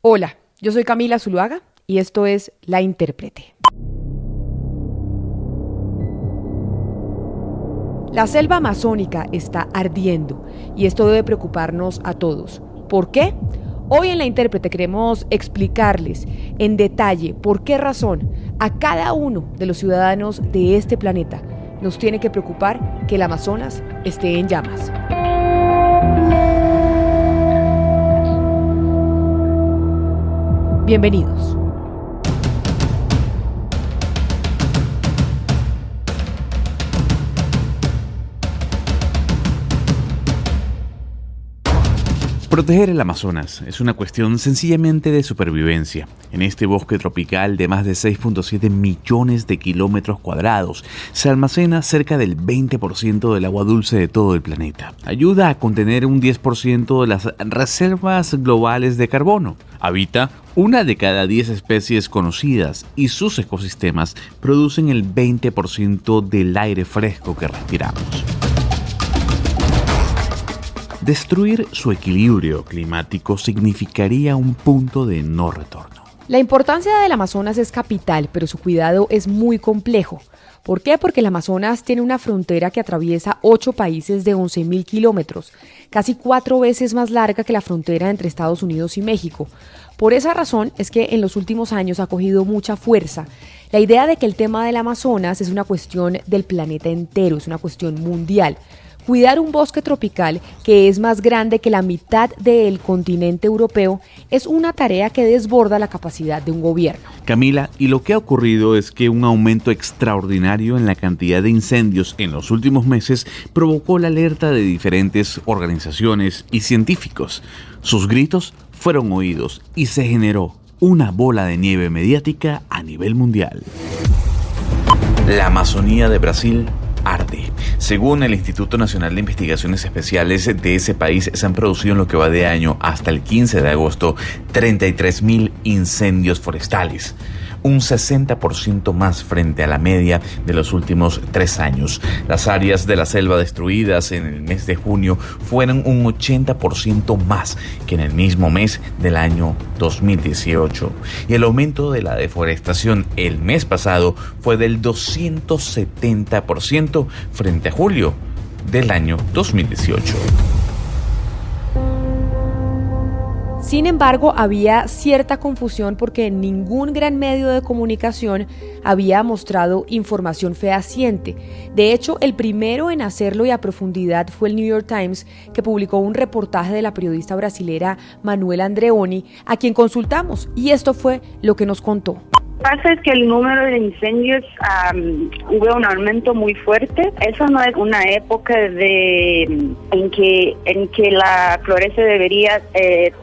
Hola, yo soy Camila Zuluaga y esto es La Intérprete. La selva amazónica está ardiendo y esto debe preocuparnos a todos. ¿Por qué? Hoy en La Intérprete queremos explicarles en detalle por qué razón a cada uno de los ciudadanos de este planeta nos tiene que preocupar que el Amazonas esté en llamas. Bienvenidos. Proteger el Amazonas es una cuestión sencillamente de supervivencia. En este bosque tropical de más de 6.7 millones de kilómetros cuadrados se almacena cerca del 20% del agua dulce de todo el planeta. Ayuda a contener un 10% de las reservas globales de carbono. Habita una de cada 10 especies conocidas y sus ecosistemas producen el 20% del aire fresco que respiramos. Destruir su equilibrio climático significaría un punto de no retorno. La importancia del Amazonas es capital, pero su cuidado es muy complejo. ¿Por qué? Porque el Amazonas tiene una frontera que atraviesa 8 países de 11.000 kilómetros, casi 4 veces más larga que la frontera entre Estados Unidos y México. Por esa razón es que en los últimos años ha cogido mucha fuerza la idea de que el tema del Amazonas es una cuestión del planeta entero, es una cuestión mundial. Cuidar un bosque tropical que es más grande que la mitad del continente europeo es una tarea que desborda la capacidad de un gobierno. Camila, y lo que ha ocurrido es que un aumento extraordinario en la cantidad de incendios en los últimos meses provocó la alerta de diferentes organizaciones y científicos. Sus gritos fueron oídos y se generó una bola de nieve mediática a nivel mundial. La Amazonía de Brasil arde. Según el Instituto Nacional de Investigaciones Especiales de ese país, se han producido en lo que va de año hasta el 15 de agosto 33.000 incendios forestales, un 60% más frente a la media de los últimos 3 años. Las áreas de la selva destruidas en el mes de junio fueron un 80% más que en el mismo mes del año 2018. Y el aumento de la deforestación el mes pasado fue del 270% frente a julio del año 2018. Sin embargo, había cierta confusión porque ningún gran medio de comunicación había mostrado información fehaciente. De hecho, el primero en hacerlo y a profundidad fue el New York Times, que publicó un reportaje de la periodista brasilera Manuela Andreoni, a quien consultamos, y esto fue lo que nos contó. Lo que pasa es que el número de incendios hubo un aumento muy fuerte. Eso no es una época en que la floresta debería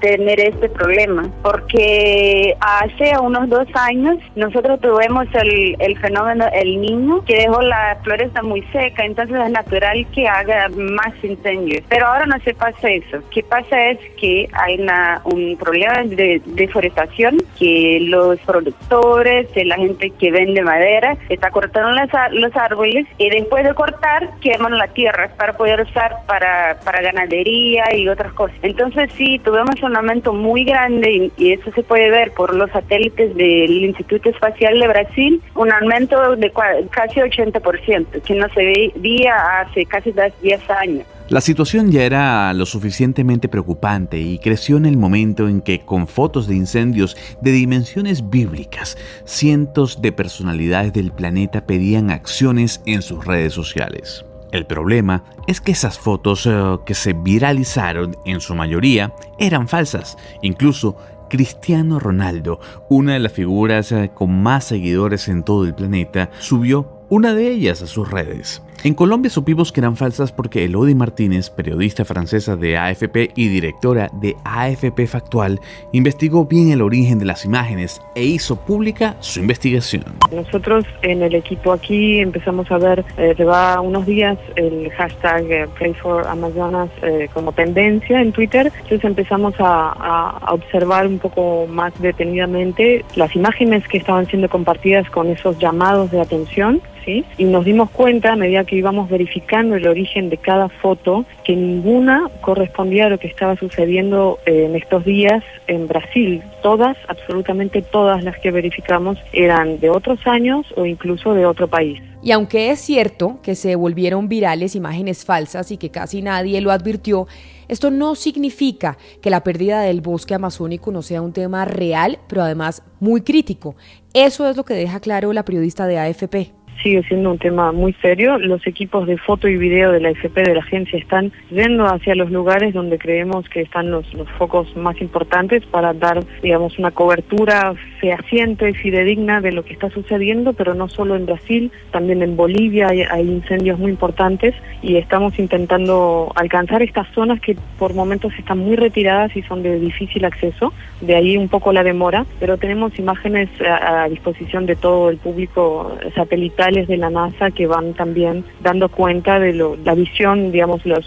tener este problema, porque hace unos 2 años nosotros tuvimos el fenómeno El Niño, que dejó la floresta muy seca, entonces es natural que haga más incendios. Pero ahora no se pasa eso. Lo que pasa es que hay un problema de deforestación, que los productores, la gente que vende madera, está cortando los árboles y después de cortar queman la tierra para poder usar para ganadería y otras cosas. Entonces sí, tuvimos un aumento muy grande y eso se puede ver por los satélites del Instituto Espacial de Brasil, un aumento de casi 80%, que no se veía hace casi 10 años. La situación ya era lo suficientemente preocupante y creció en el momento en que, con fotos de incendios de dimensiones bíblicas, cientos de personalidades del planeta pedían acciones en sus redes sociales. El problema es que esas fotos que se viralizaron en su mayoría eran falsas. Incluso Cristiano Ronaldo, una de las figuras con más seguidores en todo el planeta, subió una de ellas a sus redes. En Colombia supimos que eran falsas porque Elodie Martínez, periodista francesa de AFP y directora de AFP Factual, investigó bien el origen de las imágenes e hizo pública su investigación. Nosotros en el equipo aquí empezamos a ver, lleva unos días, el hashtag Pray for Amazonas como tendencia en Twitter. Entonces empezamos a observar un poco más detenidamente las imágenes que estaban siendo compartidas con esos llamados de atención, ¿sí? Y nos dimos cuenta a medida que íbamos verificando el origen de cada foto, que ninguna correspondía a lo que estaba sucediendo en estos días en Brasil. Todas, absolutamente todas las que verificamos eran de otros años o incluso de otro país. Y aunque es cierto que se volvieron virales imágenes falsas y que casi nadie lo advirtió, esto no significa que la pérdida del bosque amazónico no sea un tema real, pero además muy crítico. Eso es lo que deja claro la periodista de AFP. Sigue siendo un tema muy serio. Los equipos de foto y video de la AFP, de la agencia, están yendo hacia los lugares donde creemos que están los focos más importantes para dar, digamos, una cobertura fehaciente, fidedigna de lo que está sucediendo, pero no solo en Brasil, también en Bolivia hay incendios muy importantes y estamos intentando alcanzar estas zonas que por momentos están muy retiradas y son de difícil acceso, de ahí un poco la demora, pero tenemos imágenes a disposición de todo el público satelital de la NASA que van también dando cuenta de la visión, digamos, las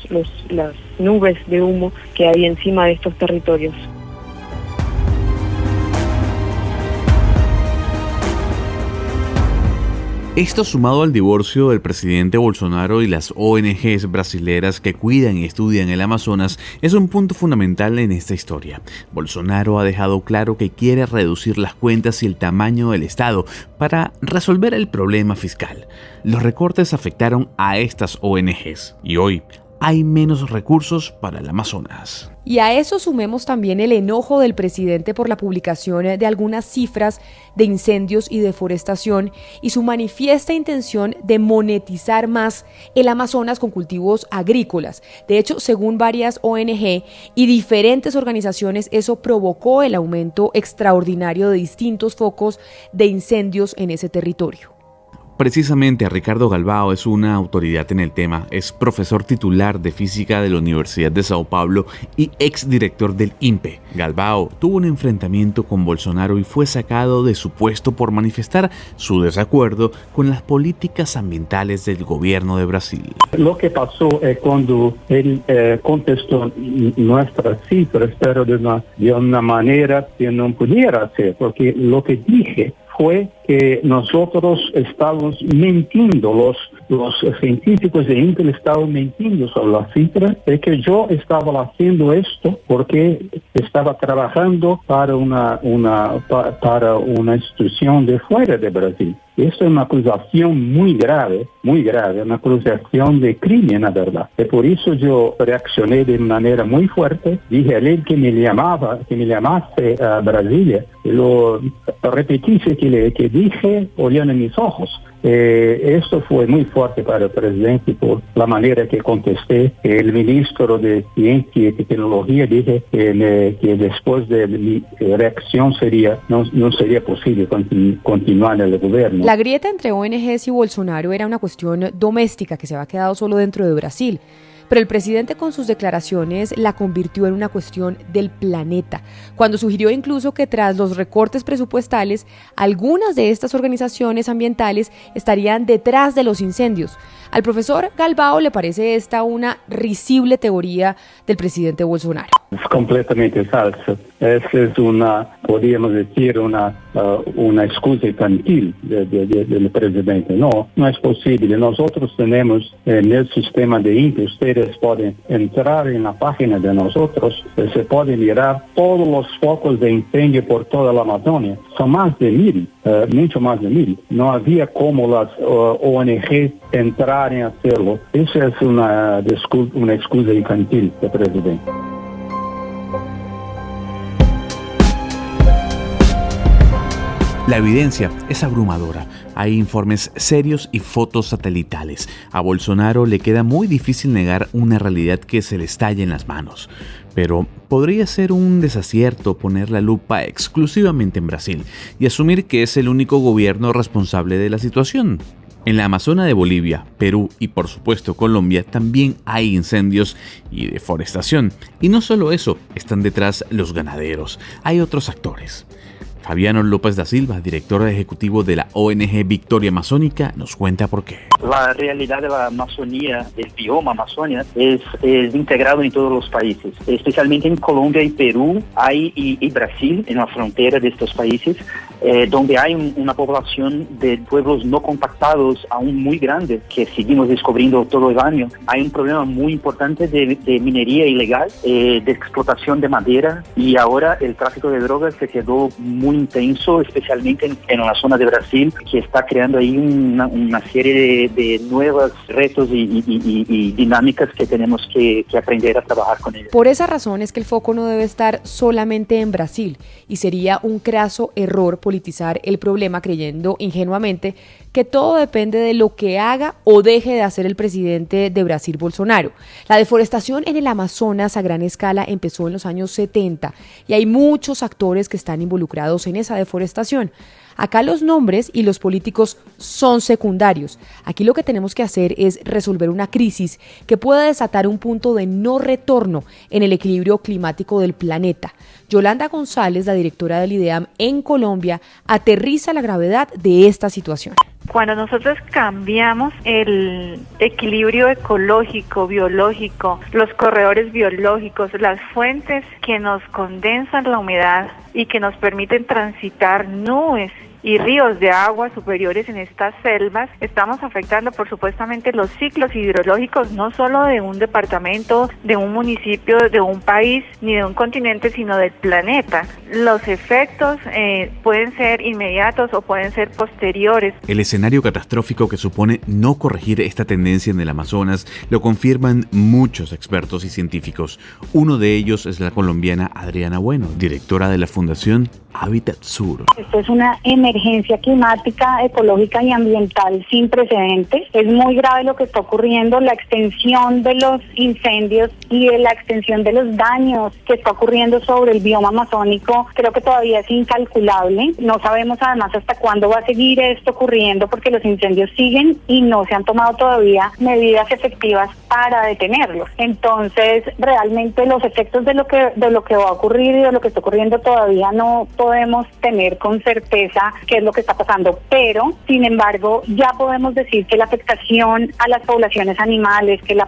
nubes de humo que hay encima de estos territorios. Esto sumado al divorcio del presidente Bolsonaro y las ONGs brasileras que cuidan y estudian el Amazonas es un punto fundamental en esta historia. Bolsonaro ha dejado claro que quiere reducir las cuentas y el tamaño del Estado para resolver el problema fiscal. Los recortes afectaron a estas ONGs y hoy hay menos recursos para el Amazonas. Y a eso sumemos también el enojo del presidente por la publicación de algunas cifras de incendios y deforestación y su manifiesta intención de monetizar más el Amazonas con cultivos agrícolas. De hecho, según varias ONG y diferentes organizaciones, eso provocó el aumento extraordinario de distintos focos de incendios en ese territorio. Precisamente Ricardo Galbao es una autoridad en el tema, es profesor titular de física de la Universidad de Sao Paulo y exdirector del INPE. Galbao tuvo un enfrentamiento con Bolsonaro y fue sacado de su puesto por manifestar su desacuerdo con las políticas ambientales del gobierno de Brasil. Lo que pasó es cuando él contestó nuestras cifras, pero de una manera que no pudiera hacer, porque lo que dije fue que nosotros estábamos mintiendo, los científicos de Intel estaban mintiendo sobre las cifras, de que yo estaba haciendo esto porque estaba trabajando para una institución de fuera de Brasil. Esto es una acusación muy grave, una acusación de crimen, la verdad. Y por eso yo reaccioné de manera muy fuerte, dije a él que me llamase a Brasilia, y lo repetise que dije olhando en mis ojos. Esto fue muy fuerte para el presidente por la manera que contesté. El ministro de Ciencia y Tecnología dije que después de mi reacción no sería posible continuar en el gobierno. La grieta entre ONGs y Bolsonaro era una cuestión doméstica que se había quedado solo dentro de Brasil. Pero el presidente con sus declaraciones la convirtió en una cuestión del planeta, cuando sugirió incluso que tras los recortes presupuestales, algunas de estas organizaciones ambientales estarían detrás de los incendios. Al profesor Galbao le parece esta una risible teoría del presidente Bolsonaro. Es completamente falso. Esa es podríamos decir, una excusa infantil del presidente. No es posible. Nosotros tenemos en el sistema de INPE, ustedes pueden entrar en la página de nosotros, se pueden mirar todos los focos de incendio por toda la Amazonia. Son más de 1,000, mucho más de 1,000. No había como las ONG entrar en hacerlo. Esa es una excusa infantil del presidente. La evidencia es abrumadora. Hay informes serios y fotos satelitales. A Bolsonaro le queda muy difícil negar una realidad que se le estalla en las manos. Pero podría ser un desacierto poner la lupa exclusivamente en Brasil y asumir que es el único gobierno responsable de la situación. En la Amazonía de Bolivia, Perú y por supuesto Colombia también hay incendios y deforestación. Y no solo eso, están detrás los ganaderos. Hay otros actores. Fabiano López da Silva, director ejecutivo de la ONG Victoria Amazónica, nos cuenta por qué. La realidad de la Amazonía, del bioma Amazonia, es integrado en todos los países, especialmente en Colombia y Perú y Brasil, en la frontera de estos países. donde hay una población de pueblos no compactados aún muy grande, que seguimos descubriendo todo el año. Hay un problema muy importante de minería ilegal, de explotación de madera, y ahora el tráfico de drogas se quedó muy intenso, especialmente en la zona de Brasil, que está creando ahí una serie de nuevos retos y dinámicas que tenemos que aprender a trabajar con ellos. Por esa razón es que el foco no debe estar solamente en Brasil, y sería un craso error politizar el problema creyendo ingenuamente que todo depende de lo que haga o deje de hacer el presidente de Brasil, Bolsonaro. La deforestación en el Amazonas a gran escala empezó en los años 70 y hay muchos actores que están involucrados en esa deforestación. Acá los nombres y los políticos son secundarios. Aquí lo que tenemos que hacer es resolver una crisis que pueda desatar un punto de no retorno en el equilibrio climático del planeta. Yolanda González, la directora del IDEAM en Colombia, aterriza la gravedad de esta situación. Cuando nosotros cambiamos el equilibrio ecológico, biológico, los corredores biológicos, las fuentes que nos condensan la humedad y que nos permiten transitar nubes y ríos de agua superiores en estas selvas, estamos afectando por supuestamente los ciclos hidrológicos no solo de un departamento, de un municipio, de un país, ni de un continente, sino del planeta. Los efectos pueden ser inmediatos o pueden ser posteriores. El escenario catastrófico que supone no corregir esta tendencia en el Amazonas lo confirman muchos expertos y científicos. Uno de ellos es la colombiana Adriana Bueno, directora de la Fundación Hábitat Sur. Esto es una emergencia climática, ecológica y ambiental sin precedentes. Es muy grave lo que está ocurriendo, la extensión de los incendios y la extensión de los daños que está ocurriendo sobre el bioma amazónico. Creo que todavía es incalculable. No sabemos además hasta cuándo va a seguir esto ocurriendo porque los incendios siguen y no se han tomado todavía medidas efectivas para detenerlos. Entonces, realmente los efectos de lo que va a ocurrir y de lo que está ocurriendo todavía no podemos tener con certeza qué es lo que está pasando, pero sin embargo ya podemos decir que la afectación a las poblaciones animales, que la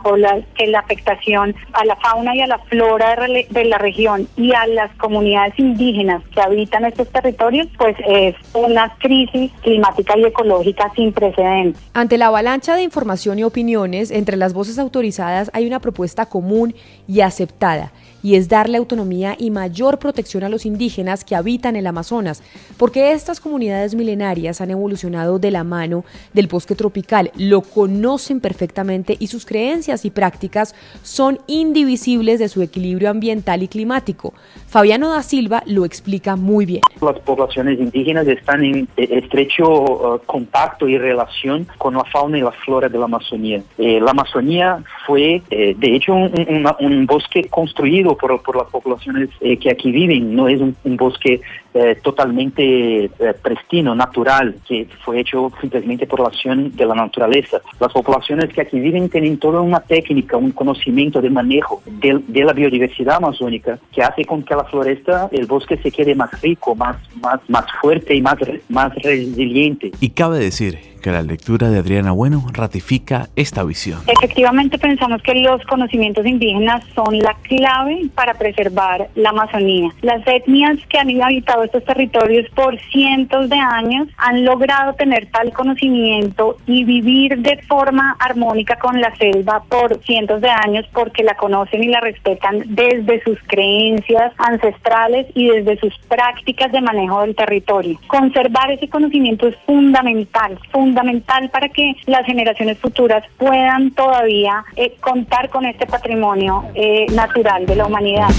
afectación a la fauna y a la flora de la región y a las comunidades indígenas que habitan estos territorios, pues es una crisis climática y ecológica sin precedentes. Ante la avalancha de información y opiniones, entre las voces autorizadas hay una propuesta común y aceptada, y es darle autonomía y mayor protección a los indígenas que habitan el Amazonas, porque estas comunidades milenarias han evolucionado de la mano del bosque tropical, lo conocen perfectamente y sus creencias y prácticas son indivisibles de su equilibrio ambiental y climático. Fabiano da Silva lo explica muy bien. Las poblaciones indígenas están en estrecho contacto y relación con la fauna y la flora de la Amazonía. La Amazonía fue, de hecho, un bosque construido por las poblaciones que aquí viven. No es un bosque totalmente pristino, natural, que fue hecho simplemente por la acción de la naturaleza. Las poblaciones que aquí viven tienen toda una técnica, un conocimiento de manejo de la biodiversidad amazónica que hace con que la floresta, el bosque se quede más rico, más fuerte y más resiliente. Y cabe decir que la lectura de Adriana Bueno ratifica esta visión. Efectivamente pensamos que los conocimientos indígenas son la clave para preservar la Amazonía. Las etnias que han habitado estos territorios por cientos de años han logrado tener tal conocimiento y vivir de forma armónica con la selva por cientos de años porque la conocen y la respetan desde sus creencias ancestrales y desde sus prácticas de manejo del territorio. Conservar ese conocimiento es fundamental para que las generaciones futuras puedan todavía contar con este patrimonio natural de la humanidad.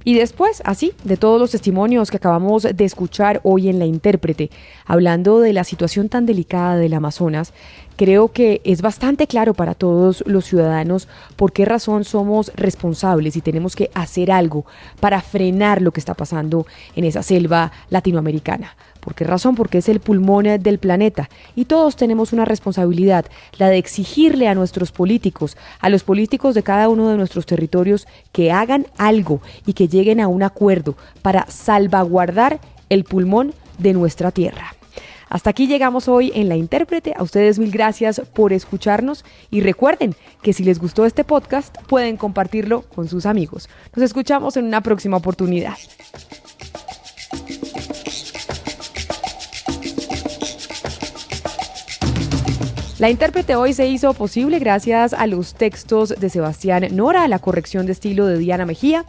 Y después, así, de todos los testimonios que acabamos de escuchar hoy en La Intérprete, hablando de la situación tan delicada del Amazonas, creo que es bastante claro para todos los ciudadanos por qué razón somos responsables y tenemos que hacer algo para frenar lo que está pasando en esa selva latinoamericana. ¿Por qué razón? Porque es el pulmón del planeta y todos tenemos una responsabilidad, la de exigirle a nuestros políticos, a los políticos de cada uno de nuestros territorios, que hagan algo y que lleguen a un acuerdo para salvaguardar el pulmón de nuestra tierra. Hasta aquí llegamos hoy en La Intérprete. A ustedes 1000 gracias por escucharnos y recuerden que si les gustó este podcast pueden compartirlo con sus amigos. Nos escuchamos en una próxima oportunidad. La Intérprete hoy se hizo posible gracias a los textos de Sebastián Nora, a la corrección de estilo de Diana Mejía,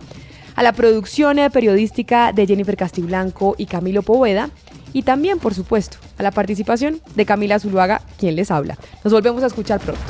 a la producción periodística de Jennifer Castiblanco y Camilo Poveda, y también, por supuesto, a la participación de Camila Zuluaga, quien les habla. Nos volvemos a escuchar pronto.